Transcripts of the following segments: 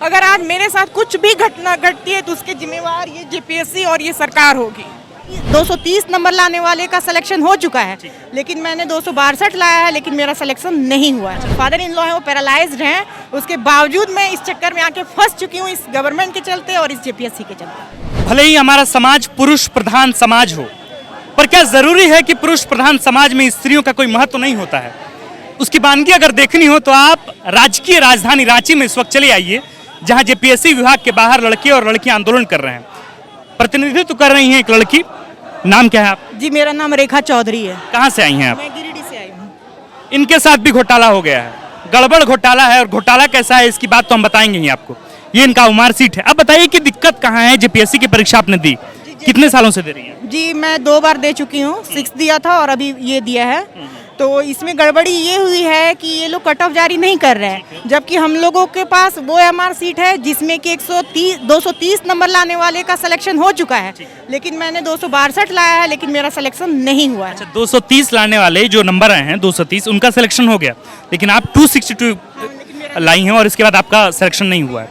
अगर आज मेरे साथ कुछ भी घटना घटती है तो उसके जिम्मेवार ये जेपीएससी और ये सरकार होगी। 230 नंबर लाने वाले का सिलेक्शन हो चुका है, लेकिन मैंने 262 लाया है, लेकिन मेरा सिलेक्शन नहीं हुआ है। फादर इन लॉ है, वो पैरालाइज्ड हैं, उसके बावजूद मैं इस चक्कर में आके फंस चुकी हूँ, इस गवर्नमेंट के चलते और इस जेपीएससी के चलते। भले ही हमारा समाज पुरुष प्रधान समाज हो, पर क्या जरूरी है कि पुरुष प्रधान समाज में स्त्रियों का कोई महत्व नहीं होता है? उसकी वानगी अगर देखनी हो तो आप राजकीय राजधानी रांची में इस वक्त चले आइए, जहां जेपीएससी विभाग के बाहर लड़के और लड़कियां आंदोलन कर रहे हैं। प्रतिनिधित्व कर रही हैं एक लड़की, नाम क्या है आप? जी, मेरा नाम रेखा चौधरी है। कहाँ से आई हैं आप? मैं गिरिडीह से आई हूँ। इनके साथ भी घोटाला हो गया है, गड़बड़ घोटाला है, और घोटाला कैसा है इसकी बात तो हम बताएंगे ही आपको। ये इनका मार्कशीट है। अब बताइए कि दिक्कत कहाँ है? जेपीएससी की परीक्षा आपने दी, कितने सालों से दे रही हैं? जी, मैं 2 बार दे चुकी हूँ, 6 दिया था और अभी ये दिया है। तो इसमें गड़बड़ी ये हुई है कि ये लोग कट ऑफ जारी नहीं कर रहे हैं, जबकि हम लोगों के पास वो एमआर सीट है जिसमें कि 230 नंबर लाने वाले का सिलेक्शन हो चुका है, लेकिन मैंने 262 लाया है, लेकिन मेरा सिलेक्शन नहीं हुआ है। अच्छा, 230 लाने वाले जो नंबर आए हैं 230, उनका सिलेक्शन हो गया, लेकिन आप 262 लाई हैं और इसके बाद आपका सिलेक्शन नहीं हुआ है,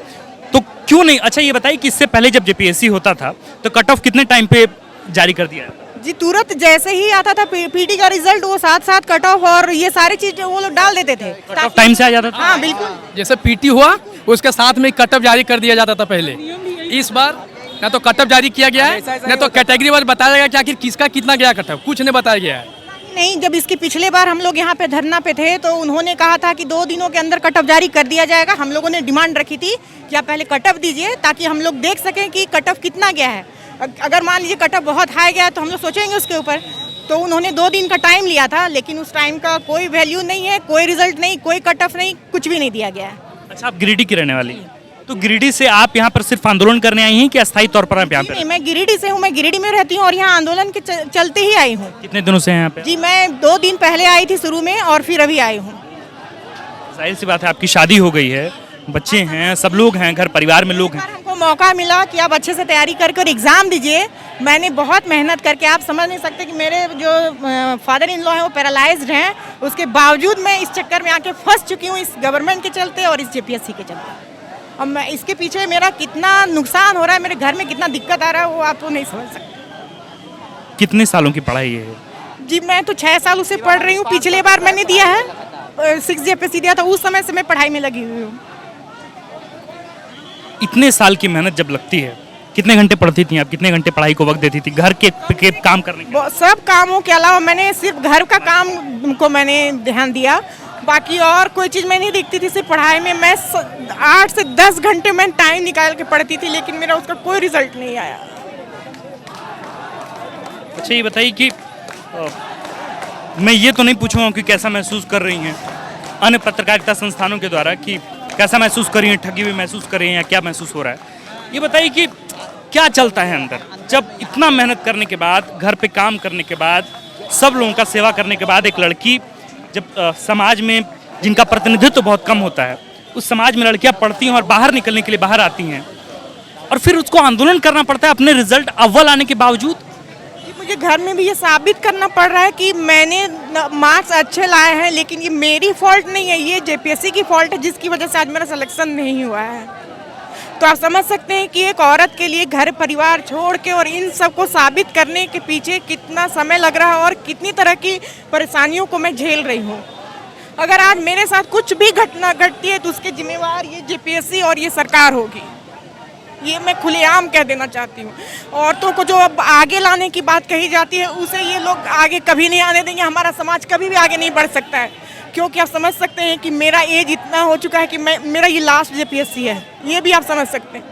तो क्यों नहीं? अच्छा ये बताइए कि इससे पहले जब जेपीएससी होता था तो कट ऑफ कितने टाइम पे जारी कर दिया है? जी, तुरंत जैसे ही आता था पीटी का रिजल्ट, वो साथ साथ कट ऑफ और ये सारी चीजें वो लोग डाल देते थे। कट ऑफ टाइम से आ जाता था? हाँ बिल्कुल। जैसे पीटी हुआ उसके साथ में कट ऑफ जारी कर दिया जाता था पहले। इस बार ना तो कट ऑफ जारी किया गया है, ना तो कैटेगरी वाइज बताया गया कि आखिर किसका कितना गया कट ऑफ, कुछ नहीं बताया गया है। नहीं, जब इसके पिछले बार हम लोग यहाँ पे धरना पे थे तो उन्होंने कहा था कि 2 दिनों के अंदर कट ऑफ जारी कर दिया जाएगा। हम लोगों ने डिमांड रखी थी कि आप पहले कट ऑफ दीजिए ताकि हम लोग देख सकें कि कट ऑफ कितना गया है। अगर मान लीजिए कट ऑफ बहुत हाई गया तो हम लोग सोचेंगे उसके ऊपर। तो उन्होंने 2 दिन का टाइम लिया था, लेकिन उस टाइम का कोई वैल्यू नहीं है, कोई रिजल्ट नहीं, कोई कट ऑफ नहीं, कुछ भी नहीं दिया गया है। अच्छा, आप गिरिडीह की रहने वाली हैं, तो गिरिडीह से आप यहाँ पर सिर्फ आंदोलन करने आई हैं कि अस्थायी तौर पर आप यहाँ पे? नहीं, मैं गिरिडीह से हूँ, मैं गिरिडीह में रहती हूँ और यहाँ आंदोलन के चलते ही आई हूँ। कितने दिनों से हैं यहाँ पे? जी, मैं 2 दिन पहले आई थी शुरू में और फिर अभी आई हूँ। जाहिर सी बात है, आपकी शादी हो गई है, बच्चे हैं, सब लोग हैं, घर परिवार में लोग हैं। हमको मौका मिला कि आप अच्छे से तैयारी कर एग्जाम दीजिए। मैंने बहुत मेहनत करके, आप समझ नहीं सकते कि मेरे जो फादर इन लॉ है वो पैरालाइज्ड हैं, उसके बावजूद मैं इस चक्कर में आके फंस चुकी हूँ, इस गवर्नमेंट के चलते और इस जेपीएससी के चलते। अब मैं इसके पीछे मेरा कितना नुकसान हो रहा है, मेरे घर में कितना दिक्कत आ रहा है, वो आप तो नहीं समझ सकते। कितने सालों की पढ़ाई है? जी, मैं तो 6 सालों से पढ़ रही हूँ। पिछले बार मैंने दिया है 6 जेपीएससी दिया था, उस समय से मैं पढ़ाई में लगी हुई हूँ। इतने साल की मेहनत जब लगती है, कितने घंटे पढ़ती थी आप? कितने घंटे पढ़ाई को वक्त देती थी घर के काम करने के? सब कामों के अलावा मैंने सिर्फ घर का काम को मैंने ध्यान दिया, बाकी और कोई चीज़ मैं नहीं देखती थी। सिर्फ पढ़ाई में मैं 8 से 10 घंटे मैं टाइम निकाल के पढ़ती थी, लेकिन मेरा उसका कोई रिजल्ट नहीं आया। अच्छा ये बताइए कि मैं ये तो नहीं पूछूंगा कि कैसा महसूस कर रही हैं अन्य पत्रकारिता संस्थानों के द्वारा, कि कैसा महसूस कर रही हैं, ठगी हुई महसूस कर रही हैं या क्या महसूस हो रहा है। ये बताइए कि क्या चलता है अंदर, जब इतना मेहनत करने के बाद, घर पे काम करने के बाद, सब लोगों का सेवा करने के बाद, एक लड़की जब समाज में जिनका प्रतिनिधित्व बहुत कम होता है, उस समाज में लड़कियां पढ़ती हैं और बाहर निकलने के लिए बाहर आती हैं, और फिर उसको आंदोलन करना पड़ता है अपने रिजल्ट अव्वल आने के बावजूद। मुझे घर में भी ये साबित करना पड़ रहा है कि मैंने मार्क्स अच्छे लाए हैं, लेकिन ये मेरी फॉल्ट नहीं है, ये जेपीएससी की फॉल्ट है, जिसकी वजह से आज मेरा सिलेक्शन नहीं हुआ है। तो आप समझ सकते हैं कि एक औरत के लिए घर परिवार छोड़ के और इन सब को साबित करने के पीछे कितना समय लग रहा है और कितनी तरह की परेशानियों को मैं झेल रही हूँ। अगर आज मेरे साथ कुछ भी घटना घटती है तो उसके जिम्मेवार ये जेपीएससी और ये सरकार होगी। ये मैं खुलेआम कह देना चाहती हूँ। औरतों को जो अब आगे लाने की बात कही जाती है, उसे ये लोग आगे कभी नहीं आने देंगे। हमारा समाज कभी भी आगे नहीं बढ़ सकता है, क्योंकि आप समझ सकते हैं कि मेरा एज इतना हो चुका है कि मेरा ये लास्ट जेपीएससी है, ये भी आप समझ सकते हैं।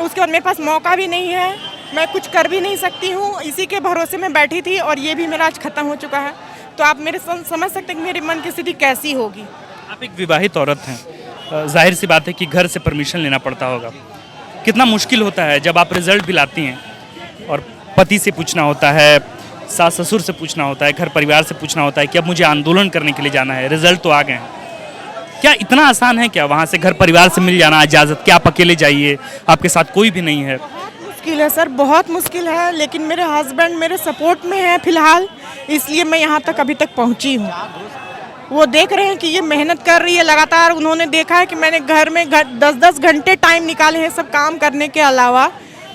उसके बाद मेरे पास मौका भी नहीं है, मैं कुछ कर भी नहीं सकती हूँ। इसी के भरोसे में बैठी थी और ये भी मेरा आज ख़त्म हो चुका है। तो आप मेरे समझ सकते हैं कि मेरे मन की स्थिति कैसी होगी। आप एक विवाहित औरत हैं, जाहिर सी बात है कि घर से परमिशन लेना पड़ता होगा। कितना मुश्किल होता है जब आप रिजल्ट भी लाती हैं और पति से पूछना होता है, सास ससुर से पूछना होता है, घर परिवार से पूछना होता है कि अब मुझे आंदोलन करने के लिए जाना है, रिजल्ट तो आ गए हैं। क्या इतना आसान है क्या वहाँ से घर परिवार से मिल जाना इजाज़त? क्या आप अकेले जाइए, आपके साथ कोई भी नहीं है? मुश्किल है सर, बहुत मुश्किल है, लेकिन मेरे हस्बैंड मेरे सपोर्ट में है फिलहाल, इसलिए मैं यहाँ तक अभी तक पहुँची हूँ। वो देख रहे हैं कि ये मेहनत कर रही है लगातार। उन्होंने देखा है कि मैंने घर में 10-10 घंटे टाइम निकाले हैं सब काम करने के अलावा,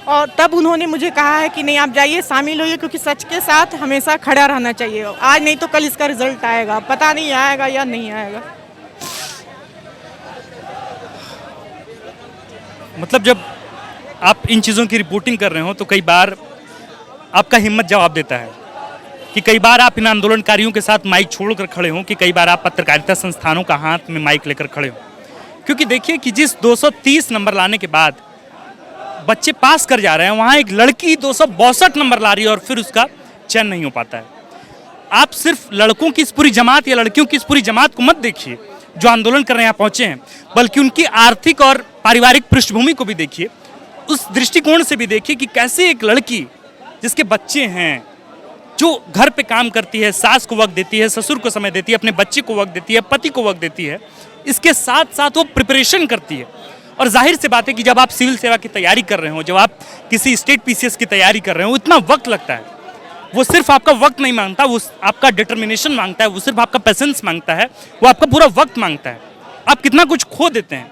और तब उन्होंने मुझे कहा है कि नहीं आप जाइए, शामिल होइए, क्योंकि सच के साथ हमेशा खड़ा रहना चाहिए। आज नहीं तो कल इसका रिजल्ट आएगा, पता नहीं आएगा या नहीं आएगा। मतलब जब आप इन चीज़ों की रिपोर्टिंग कर रहे हो तो कई बार आपका हिम्मत जवाब देता है कि कई बार आप इन आंदोलनकारियों के साथ माइक छोड़कर खड़े हो, कि कई बार आप पत्रकारिता संस्थानों का हाथ में माइक लेकर खड़े हो। क्योंकि देखिए कि जिस 230 नंबर लाने के बाद बच्चे पास कर जा रहे हैं, वहाँ एक लड़की 262 नंबर ला रही है और फिर उसका चयन नहीं हो पाता है। आप सिर्फ लड़कों की इस पूरी जमात या लड़कियों की इस पूरी जमात को मत देखिए जो आंदोलन करने यहाँ पहुँचे हैं, बल्कि उनकी आर्थिक और पारिवारिक पृष्ठभूमि को भी देखिए। उस दृष्टिकोण से भी देखिए कि कैसे एक लड़की जिसके बच्चे हैं, जो घर पे काम करती है, सास को वक्त देती है, ससुर को समय देती है, अपने बच्चे को वक्त देती है, पति को वक्त देती है, इसके साथ साथ वो प्रिपरेशन करती है। और जाहिर सी बात है कि जब आप सिविल सेवा की तैयारी कर रहे हो, जब आप किसी स्टेट पीसीएस की तैयारी कर रहे हो, इतना वक्त लगता है। वो सिर्फ आपका वक्त नहीं मांगता, वो आपका डिटर्मिनेशन मांगता है, वो सिर्फ आपका पेशेंस मांगता है, वो आपका पूरा वक्त मांगता है। आप कितना कुछ खो देते हैं।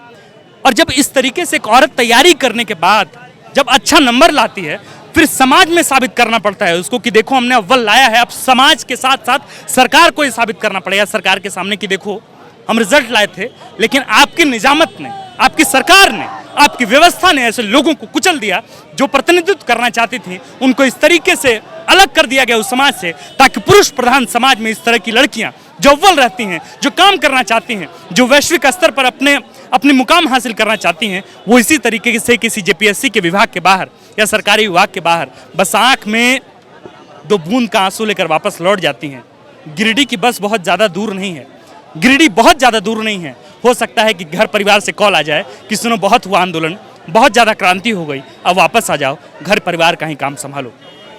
और जब इस तरीके से एक औरत तैयारी करने के बाद जब अच्छा नंबर लाती है, फिर समाज में साबित करना पड़ता है उसको कि देखो हमने अव्वल लाया है। अब समाज के साथ साथ सरकार को ये साबित करना पड़ेगा सरकार के सामने कि देखो हम रिजल्ट लाए थे, लेकिन आपकी निजामत ने, आपकी सरकार ने, आपकी व्यवस्था ने ऐसे लोगों को कुचल दिया जो प्रतिनिधित्व करना चाहती थी। उनको इस तरीके से अलग कर दिया गया उस समाज से, ताकि पुरुष प्रधान समाज में इस तरह की लड़कियां जो अव्वल रहती हैं, जो काम करना चाहती हैं, जो वैश्विक स्तर पर अपने मुकाम हासिल करना चाहती हैं, वो इसी तरीके से किसी जेपीएससी के विभाग के बाहर या सरकारी विभाग के बाहर बस आँख में 2 बूंद का आंसू लेकर वापस लौट जाती हैं। गिरिडीह की बस बहुत ज़्यादा दूर नहीं है, गिरिडीह बहुत ज़्यादा दूर नहीं है। हो सकता है कि घर परिवार से कॉल आ जाए कि सुनो बहुत हुआ आंदोलन, बहुत ज़्यादा क्रांति हो गई, अब वापस आ जाओ, घर परिवार का ही काम संभालो।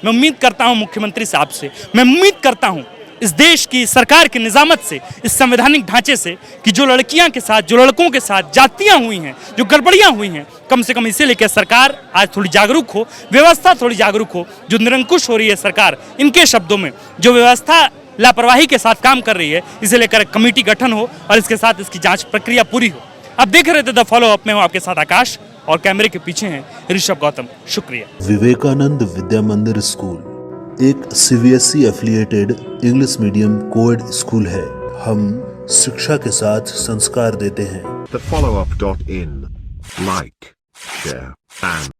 मैं उम्मीद करता हूँ मुख्यमंत्री साहब से, मैं उम्मीद करता हूँ इस देश की सरकार की निजामत से, इस संवैधानिक ढांचे से, कि जो लड़कियां के साथ, जो लड़कों के साथ जातियां हुई हैं, जो गड़बड़ियां हुई हैं, कम से कम इसे लेकर सरकार आज थोड़ी जागरूक हो, व्यवस्था थोड़ी जागरूक हो। जो निरंकुश हो रही है सरकार, इनके शब्दों में जो व्यवस्था लापरवाही के साथ काम कर रही है, इसे लेकर एक कमेटी गठन हो और इसके साथ इसकी जांच प्रक्रिया पूरी हो। आप देख रहे थे द फॉलो अप में, हूं आपके साथ आकाश और कैमरे के पीछे हैं ऋषभ गौतम। शुक्रिया। विवेकानंद विद्या मंदिर स्कूल एक CBSE affiliated English medium coed school है। हम शिक्षा के साथ संस्कार देते हैं। thefollowup.in. Like, share, and